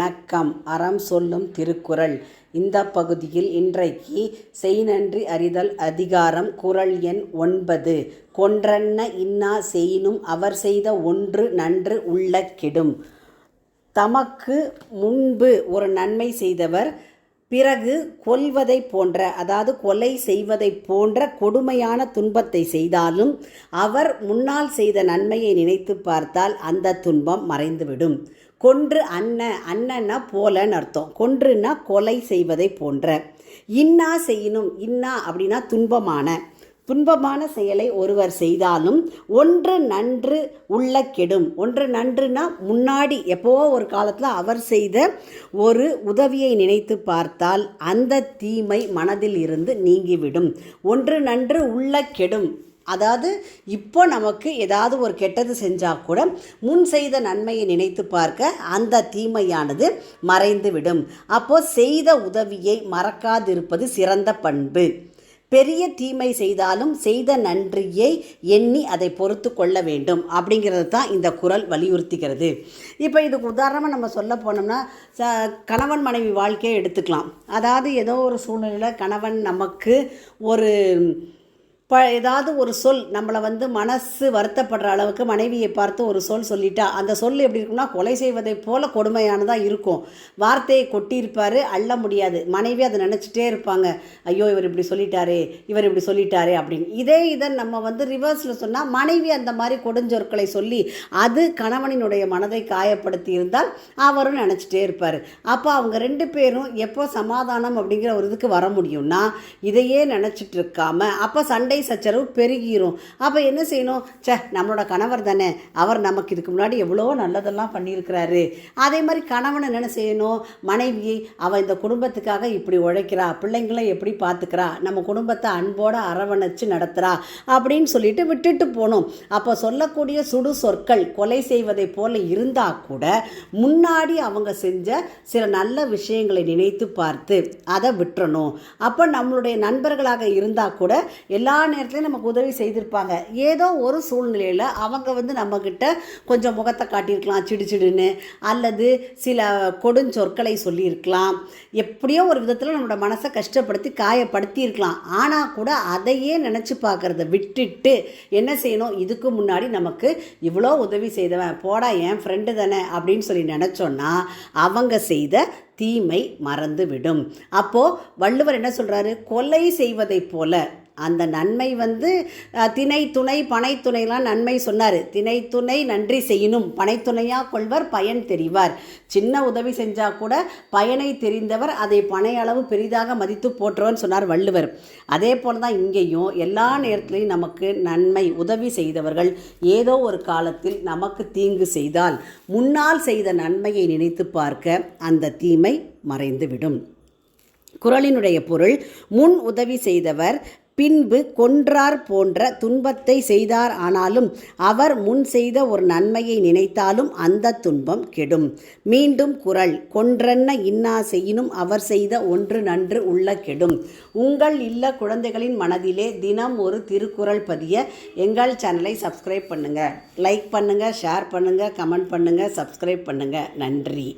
வணக்கம். அறம் சொல்லும் திருக்குறள். இந்த பகுதியில் இன்றைக்கு செய்நன்றி அறிதல் அதிகாரம் குறள் எண் 9. கொன்றன்ன இன்னா செய்யினும் அவர் செய்த ஒன்று நன்று உள்ள கெடும். தமக்கு முன்பு ஒரு நன்மை செய்தவர் பிறகு கொல்வதை போன்ற, அதாவது கொலை செய்வதை போன்ற கொடுமையான துன்பத்தை செய்தாலும் அவர் முன்னால் செய்த நன்மையை நினைத்து பார்த்தால் அந்த துன்பம் மறைந்துவிடும். கொன்று அன்னன்னா போலன்னு அர்த்தம். கொன்றுனா கொலை செய்வதை போன்ற. இன்னா செய்யணும். இன்னா அப்படின்னா துன்பமான செயலை ஒருவர் செய்தாலும் ஒன்று நன்று உள்ள கெடும். ஒன்று நன்றுனா முன்னாடி எப்போ ஒரு காலத்தில் அவர் செய்த ஒரு உதவியை நினைத்து பார்த்தால் அந்த தீமை மனதில் இருந்து நீங்கிவிடும். ஒன்று நன்று உள்ள கெடும். அதாவது இப்போ நமக்கு ஏதாவது ஒரு கெட்டது செஞ்சால் கூட முன் செய்த நன்மையை நினைத்து பார்க்க அந்த தீமையானது மறைந்துவிடும். அப்போது செய்த உதவியை மறக்காதிருப்பது சிறந்த பண்பு. பெரிய தீமை செய்தாலும் செய்த நன்றியை எண்ணி அதை பொறுத்து கொள்ள வேண்டும் அப்படிங்கிறது தான் இந்த குறள் வலியுறுத்துகிறது. இப்போ இதுக்கு உதாரணமாக நம்ம சொல்ல போனோம்னா கணவன் மனைவி வாழ்க்கையை எடுத்துக்கலாம். அதாவது ஏதோ ஒரு சூழ்நிலையில் கணவன் நமக்கு ஒரு ஏதாவது ஒரு சொல் நம்மளை மனசு வருத்தப்படுற அளவுக்கு மனைவியை பார்த்து ஒரு சொல் சொல்லிட்டா, அந்த சொல் எப்படி இருக்குன்னா கொலை செய்வதை போல கொடுமையானதாக இருக்கும். வார்த்தையை கொட்டியிருப்பார், அள்ள முடியாது. மனைவி அதை நினச்சிட்டே இருப்பாங்க, ஐயோ இவர் இப்படி சொல்லிட்டாரே அப்படின்னு. இதை நம்ம ரிவர்ஸில் சொன்னால் மனைவி அந்த மாதிரி கொடுஞ்சொற்களை சொல்லி அது கணவனினுடைய மனதை காயப்படுத்தி இருந்தால் அவரும் நினச்சிட்டே இருப்பார். அப்போ அவங்க ரெண்டு பேரும் எப்போ சமாதானம் அப்படிங்கிற ஒரு இதுக்கு வர முடியும்னா இதையே நினச்சிட்டு இருக்காம அப்போ சண்டை சச்சரவு பெருகிரும். அப்போ என்ன செய்யணும்? நம்மளோட கணவர் தானே, அவர் நமக்கு இதுக்கு முன்னாடி எவ்வளோ நல்லதெல்லாம் பண்ணியிருக்கிறாரு. அதே மாதிரி கணவனை என்ன செய்யணும்? மனைவியை அவள் இந்த குடும்பத்துக்காக இப்படி உழைக்கிறா, பிள்ளைங்களை எப்படி பார்த்துக்கிறா, நம்ம குடும்பத்தை அன்போடு அரவணைச்சு நடத்துகிறா அப்படின்னு சொல்லிட்டு விட்டுட்டு போகணும். அப்போ சொல்லக்கூடிய சுடு சொற்கள் கொலை செய்வதை போல இருந்தால் கூட முன்னாடி அவங்க செஞ்ச சில நல்ல விஷயங்களை நினைத்து பார்த்து அதை விட்டுறணும். அப்போ நம்மளுடைய நண்பர்களாக இருந்தால் கூட எல்லா நேரத்துலையும் நமக்கு உதவி செய்திருப்பாங்க. ஏதோ ஒரு சூழ்நிலையில் அவங்க நம்மக்கிட்ட கொஞ்சம் முகத்தை காட்டியிருக்கலாம் சிடுன்னு, அல்லது சில கொடுஞ்சொற்களை சொல்லியிருக்கலாம். எப்படியோ ஒரு விதத்தில் நம்மளோட மனசை கஷ்டப்படுத்தி காயப்படுத்தி இருக்கலாம். ஆனால் கூட அதையே நினச்சி பார்க்குறத விட்டுட்டு என்ன செய்யணும்? இதுக்கு முன்னாடி நமக்கு இவ்வளோ உதவி செய்தவன், போடா என் ஃப்ரெண்டு தானே அப்படின்னு சொல்லி நினச்சோன்னா அவங்க செய்த தீமை மறந்துவிடும். அப்போது வள்ளுவர் என்ன சொல்கிறாரு? கொலை செய்வதை போல அந்த நன்மை திணை துணை பனை துணைலாம் நன்மை சொன்னார். திணை துணை நன்றி செய்யணும், பனை துணையாக கொள்வர் பயன் தெரிவார். சின்ன உதவி செஞ்சால் கூட பயனை தெரிந்தவர் அதை பனை அளவு பெரிதாக மதித்து போற்றவன் சொன்னார் வள்ளுவர். அதே போல் தான் இங்கேயும் எல்லா நேரத்திலையும் நமக்கு நன்மை உதவி செய்தவர்கள் ஏதோ ஒரு காலத்தில் நமக்கு தீங்கு செய்தால் முன்னால் செய்த நன்மையை நினைத்து பார்க்க அந்த தீமை மறைந்துவிடும். குறளினுடைய பொருள், முன் உதவி செய்தவர் பின்பு கொன்றார் போன்ற துன்பத்தை செய்தார் ஆனாலும் அவர் முன் செய்த ஒரு நன்மையை நினைத்தாலும் அந்த துன்பம் கெடும். மீண்டும் குறள், கொன்றன்ன இன்னா செய்யினும் அவர் செய்த ஒன்று நன்று உள்ள கெடும். உங்கள் இல்ல குழந்தைகளின் மனதிலே தினம் ஒரு திருக்குறள் பதிய எங்கள் சேனலை சப்ஸ்கிரைப் பண்ணுங்கள். லைக் பண்ணுங்கள், ஷேர் பண்ணுங்கள், கமெண்ட் பண்ணுங்கள், சப்ஸ்கிரைப் பண்ணுங்கள். நன்றி.